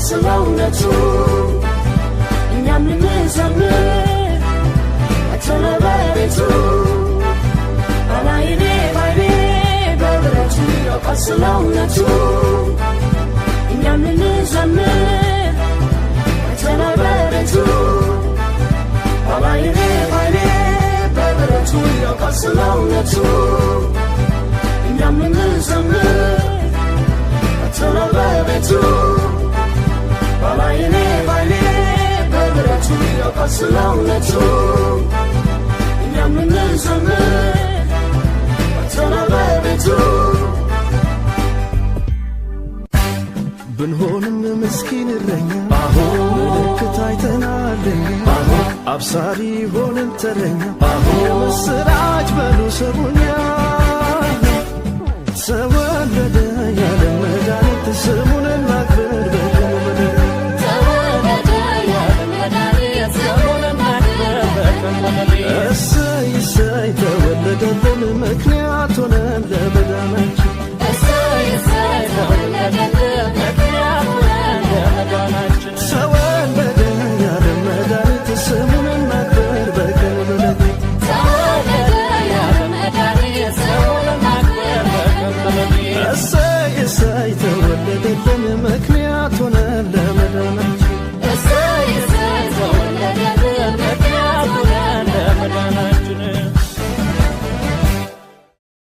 ስለእውነቱ እኛም ልንዘምር በቸለበቤቱ ባላይኔ ባይኔ በብረቱ ያውቃል ስለእውነቱ እኛም ልንዘምር በቸለበቤቱ ባላይኔ ባይኔ በብረቱ ያውቃል ስለእውነቱ እኛም ልንዘምር በቸለበቤቱ ባላይኔ ባይኔ በብረቱ ያውቃል ስለእውነቱ እኛም ልንዘምር በቸለበቤቱ ብንሆንም ምስኪን እረኛ ምልክት አይተናልኛ አብሳሪ ሆነን ተረኛ የምስራች በሉ ስሙኛ ተወለደ